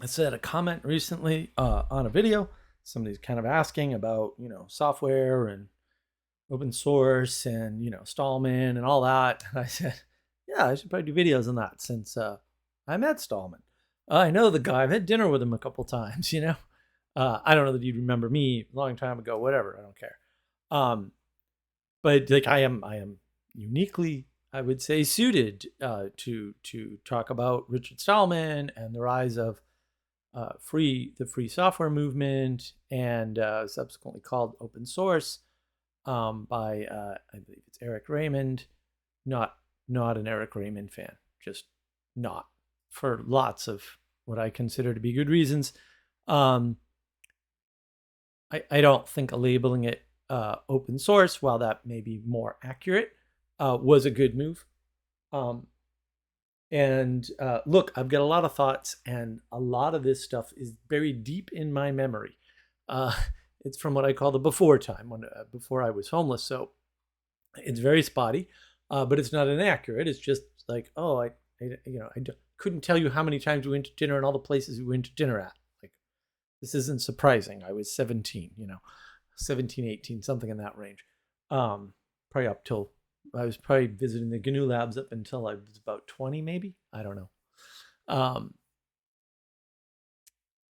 I said a comment recently on a video. Somebody's kind of asking about, software and open source and, Stallman and all that. And I said, yeah, I should probably do videos on that since I met Stallman. I know the guy. I've had dinner with him a couple times, I don't know that you'd remember me a long time ago, whatever. I don't care. But like I am uniquely, I would say, suited to talk about Richard Stallman and the rise of the free software movement, and subsequently called open source by I believe it's Eric Raymond. Not an Eric Raymond fan, just not, for lots of what I consider to be good reasons. Um, I don't think labeling it open source, while that may be more accurate, was a good move. And look, I've got a lot of thoughts, and a lot of this stuff is buried deep in my memory. Uh, it's from what I call the before time, when before I was homeless. So it's very spotty, but it's not inaccurate. It's just like, oh, couldn't tell you how many times we went to dinner and all the places we went to dinner at. Like, this isn't surprising. I was 17, 17, 18, something in that range. Probably up till I was probably visiting the GNU labs up until I was about 20, maybe. I don't know.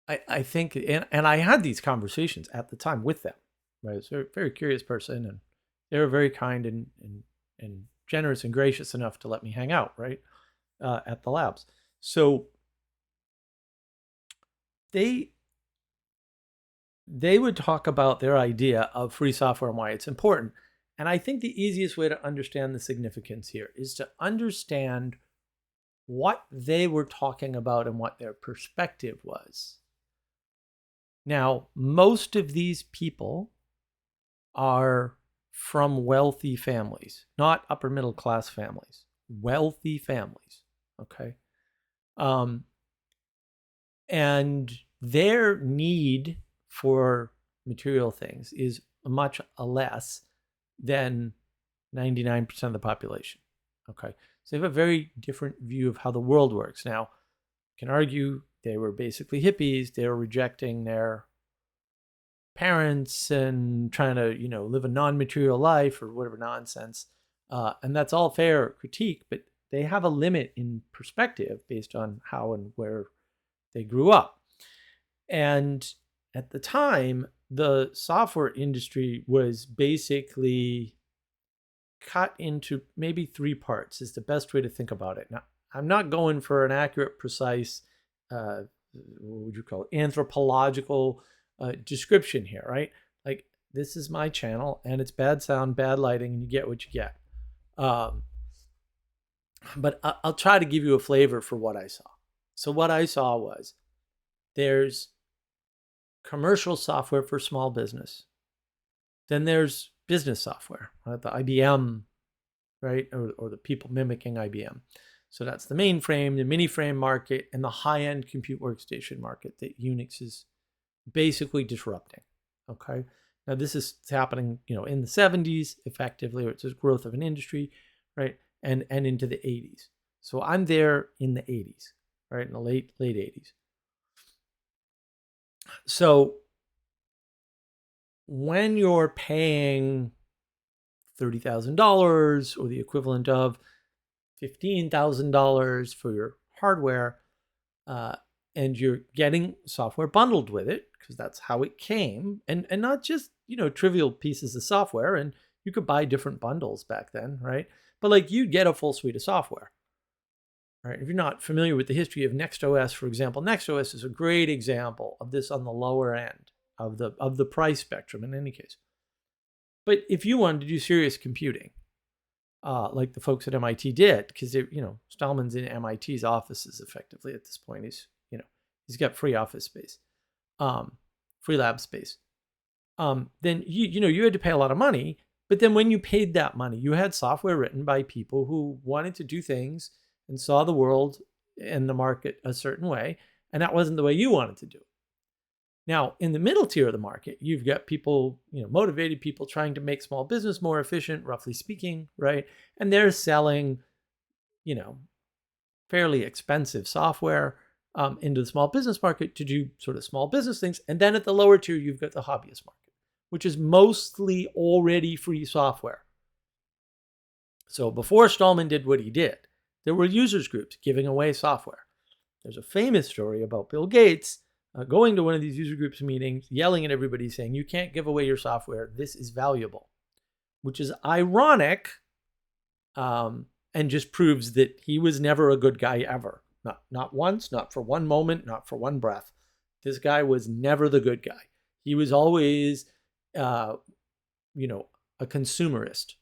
I think, and I had these conversations at the time with them. Right, I was a very, very curious person, and they were very kind and generous and gracious enough to let me hang out, right, at the labs. So they would talk about their idea of free software and why it's important. And I think the easiest way to understand the significance here is to understand what they were talking about and what their perspective was. Now, most of these people are from wealthy families, not upper middle class families, wealthy families, okay? And their need for material things is much less than 99% of the population. Okay, so they have a very different view of how the world works. Now, you can argue they were basically hippies. They were rejecting their parents and trying to, live a non-material life or whatever nonsense. And that's all fair critique, but they have a limit in perspective based on how and where they grew up. And at the time, the software industry was basically cut into maybe three parts, is the best way to think about it. Now, I'm not going for an accurate, precise, what would you call it, anthropological description here, right? Like, this is my channel, and it's bad sound, bad lighting, and you get what you get. But I'll try to give you a flavor for what I saw. So what I saw was, there's commercial software for small business. Then there's business software, right? The IBM, right? Or the people mimicking IBM. So that's the mainframe, the mini-frame market, and the high-end compute workstation market that Unix is basically disrupting, okay? Now, this is happening, in the 70s, effectively, or it's a growth of an industry, right? And into the 80s. So I'm there in the 80s, right? In the late 80s. So when you're paying $30,000 or the equivalent of $15,000 for your hardware, and you're getting software bundled with it, because that's how it came, and not just, trivial pieces of software, and you could buy different bundles back then, right? But like, you get a full suite of software. Right? If you're not familiar with the history of NextOS, for example, NextOS is a great example of this on the lower end of the price spectrum in any case. But if you wanted to do serious computing, like the folks at MIT did, because Stallman's in MIT's offices effectively at this point. He's got free office space, free lab space. Then you had to pay a lot of money. But then when you paid that money, you had software written by people who wanted to do things and saw the world and the market a certain way, and that wasn't the way you wanted to do it. Now, in the middle tier of the market, you've got people, motivated people trying to make small business more efficient, roughly speaking, right? And they're selling, fairly expensive software into the small business market to do sort of small business things. And then at the lower tier, you've got the hobbyist market, which is mostly already free software. So before Stallman did what he did, there were users groups giving away software. There's a famous story about Bill Gates going to one of these user groups meetings, yelling at everybody saying, you can't give away your software. This is valuable, which is ironic and just proves that he was never a good guy ever. Not once, not for one moment, not for one breath. This guy was never the good guy. He was always, a consumerist,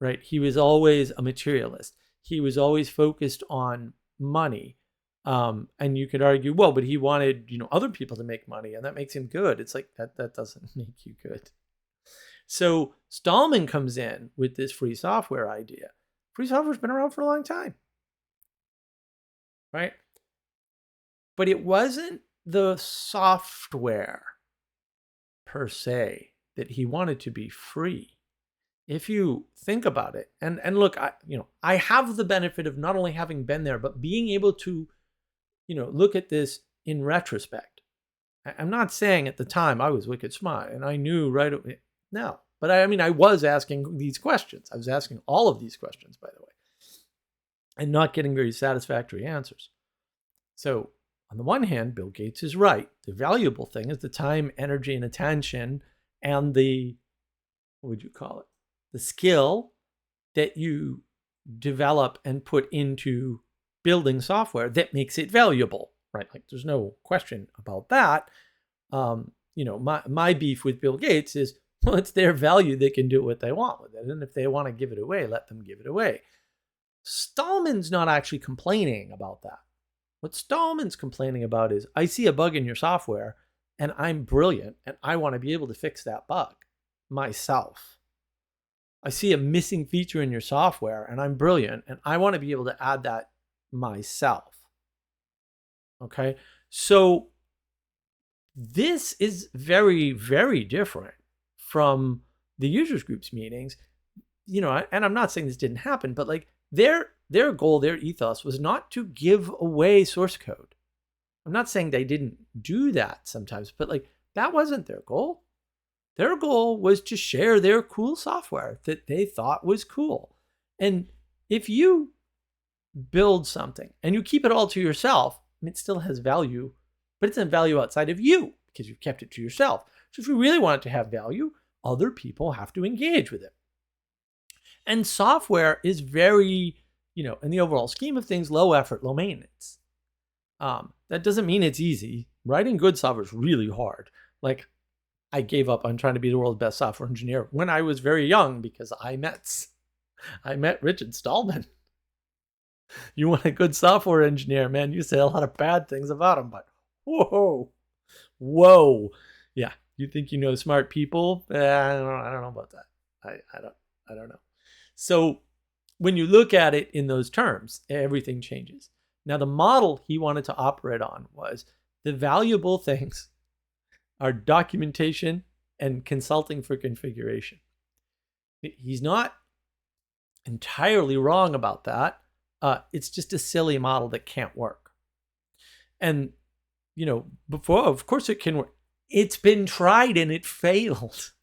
right? He was always a materialist. He was always focused on money. And you could argue, well, but he wanted, other people to make money, and that makes him good. It's like that doesn't make you good. So Stallman comes in with this free software idea. Free software's been around for a long time, right? But it wasn't the software per se that he wanted to be free. If you think about it, and look, I have the benefit of not only having been there, but being able to, look at this in retrospect. I'm not saying at the time I was wicked smart and I knew right away. No, but I was asking these questions. I was asking all of these questions, by the way, and not getting very satisfactory answers. So on the one hand, Bill Gates is right. The valuable thing is the time, energy, and attention, and the, what would you call it? The skill that you develop and put into building software that makes it valuable, right? Like there's no question about that. My beef with Bill Gates is, well, it's their value. They can do what they want with it. And if they want to give it away, let them give it away. Stallman's not actually complaining about that. What Stallman's complaining about is, I see a bug in your software and I'm brilliant and I want to be able to fix that bug myself. I see a missing feature in your software and I'm brilliant and I want to be able to add that myself. Okay. So this is very, very different from the users groups meetings, and I'm not saying this didn't happen, but like their goal, their ethos was not to give away source code. I'm not saying they didn't do that sometimes, but like that wasn't their goal. Their goal was to share their cool software that they thought was cool. And if you build something and you keep it all to yourself, it still has value, but it's a value outside of you because you've kept it to yourself. So if you really want it to have value, other people have to engage with it. And software is very, in the overall scheme of things, low effort, low maintenance. That doesn't mean it's easy. Writing good software is really hard. Like, I gave up on trying to be the world's best software engineer when I was very young because I met Richard Stallman. You want a good software engineer, man, you say a lot of bad things about him, but whoa. Yeah, you think you know smart people? I don't know about that. I don't know. So when you look at it in those terms, everything changes. Now, the model he wanted to operate on was the valuable things are documentation and consulting for configuration. He's not entirely wrong about that. It's just a silly model that can't work. And, before, of course it can work. It's been tried and it failed.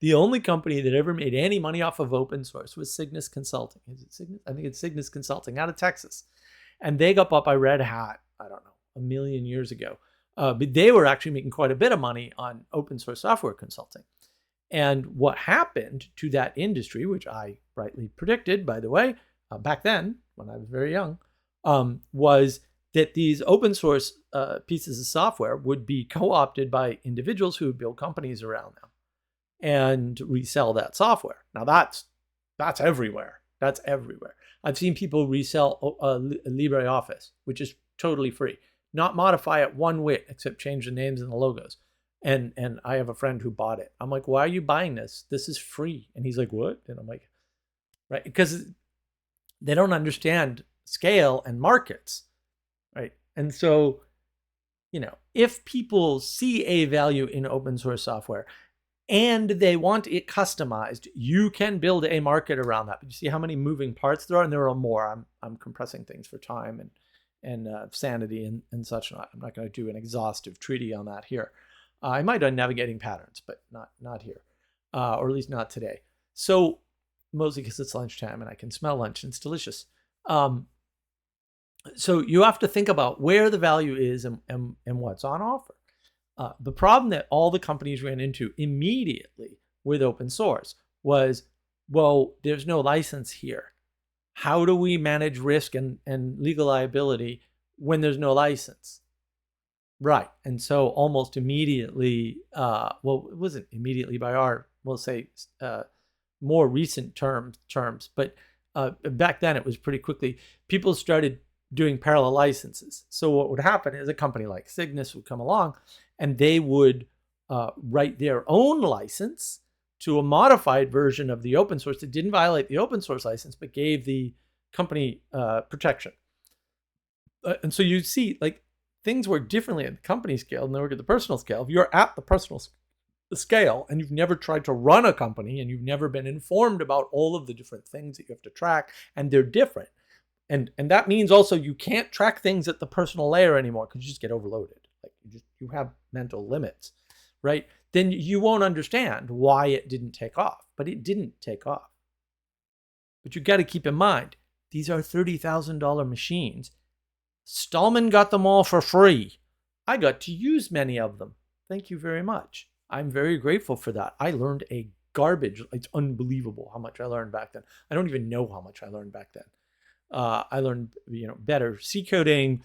The only company that ever made any money off of open source was Cygnus Consulting. Is it Cygnus? I think it's Cygnus Consulting out of Texas. And they got bought by Red Hat, I don't know, a million years ago. But they were actually making quite a bit of money on open source software consulting. And what happened to that industry, which I rightly predicted, by the way, back then, when I was very young, was that these open source pieces of software would be co-opted by individuals who would build companies around them and resell that software. Now that's everywhere. That's everywhere. I've seen people resell LibreOffice, which is totally free. Not modify it one whit, except change the names and the logos. And I have a friend who bought it. I'm like, why are you buying this? This is free. And he's like, what? And I'm like, right? Because they don't understand scale and markets, right? And so, if people see a value in open source software and they want it customized, you can build a market around that. But you see how many moving parts there are, and there are more. I'm compressing things for time and sanity and such. I'm not going to do an exhaustive treatise on that here. I might on navigating patterns, but not here, or at least not today. So mostly because it's lunchtime and I can smell lunch and it's delicious. So you have to think about where the value is and what's on offer. The problem that all the companies ran into immediately with open source was, well, there's no license here. How do we manage risk and legal liability when there's no license? Right. And so almost immediately, well, it wasn't immediately by our, we'll say, more recent terms, but back then it was pretty quickly, people started doing parallel licenses. So what would happen is a company like Cygnus would come along and they would write their own license to a modified version of the open source that didn't violate the open source license, but gave the company protection. And so you see, like, things work differently at the company scale than they work at the personal scale. If you're at the personal scale and you've never tried to run a company and you've never been informed about all of the different things that you have to track, and they're different. And that means also you can't track things at the personal layer anymore because you just get overloaded. Like you have mental limits, right? Then you won't understand why it didn't take off, but it didn't take off. But you got to keep in mind, these are $30,000 machines. Stallman got them all for free. I got to use many of them. Thank you very much. I'm very grateful for that. I learned a garbage. It's unbelievable how much I learned back then. I don't even know how much I learned back then. I learned, better C coding.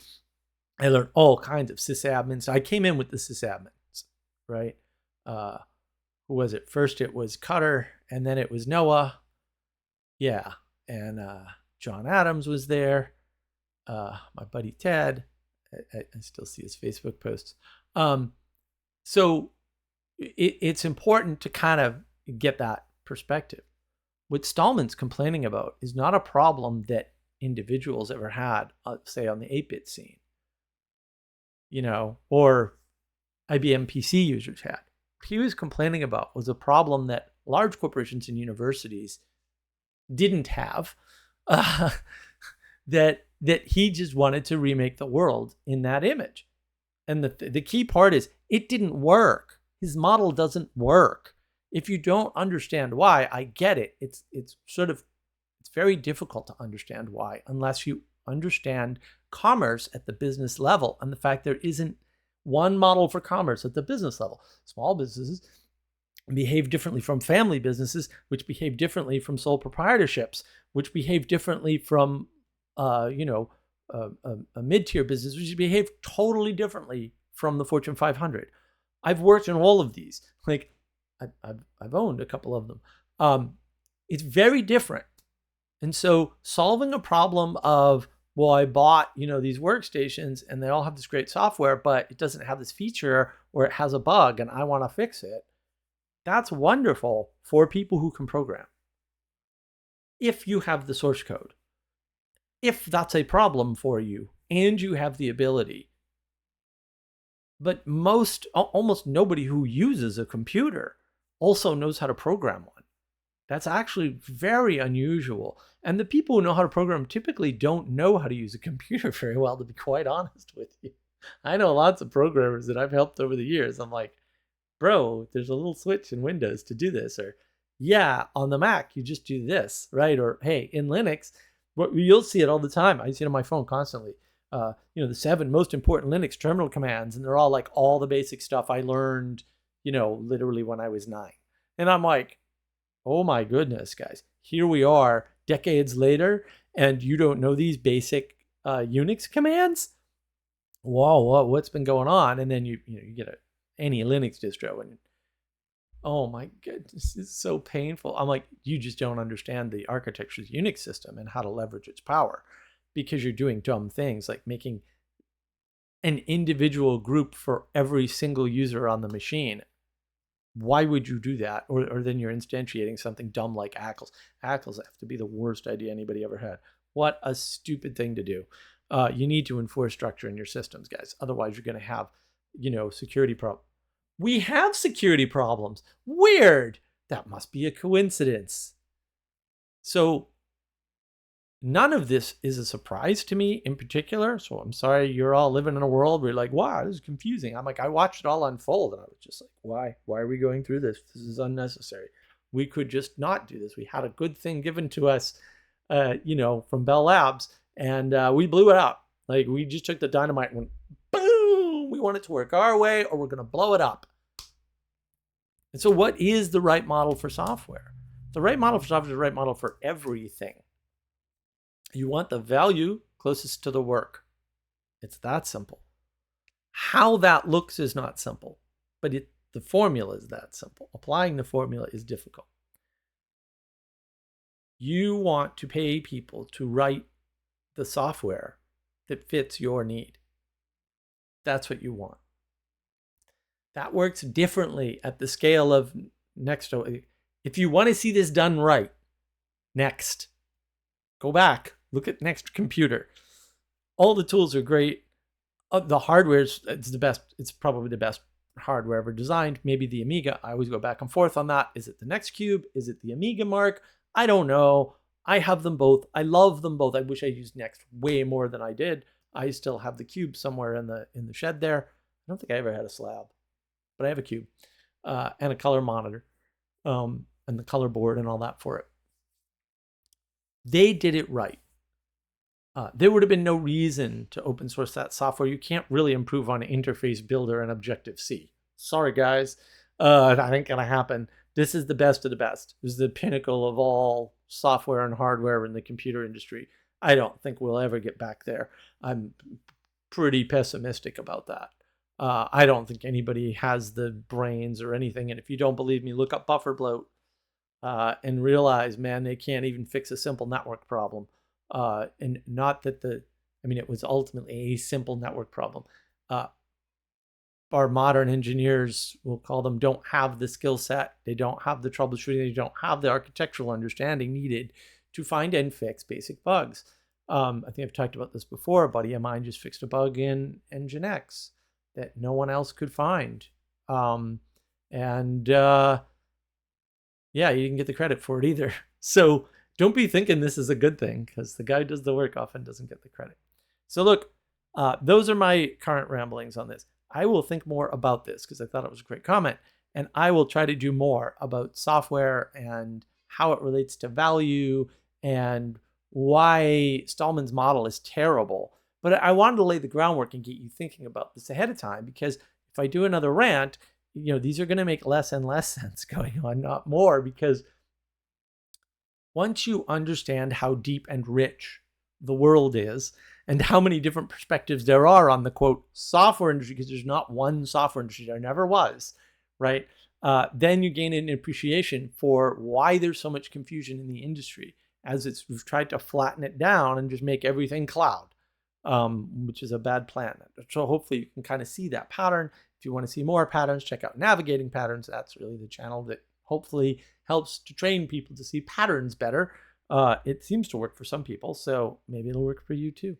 I learned all kinds of sysadmins. I came in with the sysadmins, right? Who was it? First it was Cutter, and then it was Noah. Yeah, and John Adams was there. My buddy Ted. I still see his Facebook posts. So it's important to kind of get that perspective. What Stallman's complaining about is not a problem that individuals ever had, say, on the 8-bit scene, or IBM PC users had. What he was complaining about was a problem that large corporations and universities didn't have, that he just wanted to remake the world in that image. And the key part is it didn't work. His model doesn't work. If you don't understand why, I get it. It's very difficult to understand why unless you understand commerce at the business level and the fact there isn't one model for commerce at the business level. Small businesses behave differently from family businesses, which behave differently from sole proprietorships, which behave differently from a mid-tier business, which behave totally differently from the Fortune 500. I've worked in all of these. Like I've owned a couple of them. It's very different. And so solving a problem of, well, I bought, these workstations and they all have this great software, but it doesn't have this feature or it has a bug and I want to fix it. That's wonderful for people who can program. If you have the source code, if that's a problem for you and you have the ability. But almost nobody who uses a computer also knows how to program one. That's actually very unusual. And the people who know how to program typically don't know how to use a computer very well, to be quite honest with you. I know lots of programmers that I've helped over the years. I'm like, bro, there's a little switch in Windows to do this. Or, yeah, on the Mac, you just do this, right? Or, hey, in Linux, you'll see it all the time. I see it on my phone constantly. The 7 most important Linux terminal commands. And they're all like all the basic stuff I learned, literally when I was 9. And I'm like, oh my goodness, guys, here we are decades later, and you don't know these basic Unix commands? Whoa, what's been going on? And then you get any Linux distro, and oh my goodness, it's so painful. I'm like, you just don't understand the architecture of the Unix system and how to leverage its power, because you're doing dumb things like making an individual group for every single user on the machine. Why would you do that? Or then you're instantiating something dumb like ACLs. ACLs have to be the worst idea anybody ever had. What a stupid thing to do. You need to enforce structure in your systems, guys. Otherwise, you're going to have, security problems. We have security problems. Weird. That must be a coincidence. So None of this is a surprise to me in particular. So I'm sorry you're all living in a world where you're like, wow, this is confusing. I'm like, I watched it all unfold and I was just like, why? Why are we going through this? This is unnecessary. We could just not do this. We had a good thing given to us, from Bell Labs, and we blew it up. Like, we just took the dynamite and went, boom, we want it to work our way or we're going to blow it up. And so what is the right model for software? The right model for software is the right model for everything. You want the value closest to the work. It's that simple. How that looks is not simple, but the formula is that simple. Applying the formula is difficult. You want to pay people to write the software that fits your need. That's what you want. That works differently at the scale of next. If you want to see this done right, next, go back, look at Next Computer. All the tools are great. The hardware it's the best. It's probably the best hardware ever designed. Maybe the Amiga. I always go back and forth on that. Is it the Next Cube? Is it the Amiga Mark? I don't know. I have them both. I love them both. I wish I used Next way more than I did. I still have the Cube somewhere in the shed there. I don't think I ever had a slab, but I have a Cube and a color monitor and the color board and all that for it. They did it right. There would have been no reason to open source that software. You can't really improve on Interface Builder and Objective-C. Sorry, guys. That ain't going to happen. This is the best of the best. This is the pinnacle of all software and hardware in the computer industry. I don't think we'll ever get back there. I'm pretty pessimistic about that. I don't think anybody has the brains or anything. And if you don't believe me, look up buffer bloat and realize, man, they can't even fix a simple network problem. And not that it was ultimately a simple network problem. Our modern engineers, we'll call them, don't have the skill set. They don't have the troubleshooting. They don't have the architectural understanding needed to find and fix basic bugs. I think I've talked about this before. A buddy of mine just fixed a bug in Nginx that no one else could find. Yeah, he didn't get the credit for it either. So don't be thinking this is a good thing, because the guy who does the work often doesn't get the credit. So look, those are my current ramblings on this. I will think more about this because I thought it was a great comment. And I will try to do more about software and how it relates to value and why Stallman's model is terrible. But I wanted to lay the groundwork and get you thinking about this ahead of time, because if I do another rant, these are going to make less and less sense going on, not more, because once you understand how deep and rich the world is and how many different perspectives there are on the, quote, software industry, because there's not one software industry, there never was, right? Then you gain an appreciation for why there's so much confusion in the industry, as we've tried to flatten it down and just make everything cloud, which is a bad plan. So hopefully you can kind of see that pattern. If you want to see more patterns, check out Navigating Patterns. That's really the channel that hopefully helps to train people to see patterns better. It seems to work for some people, so maybe it'll work for you too.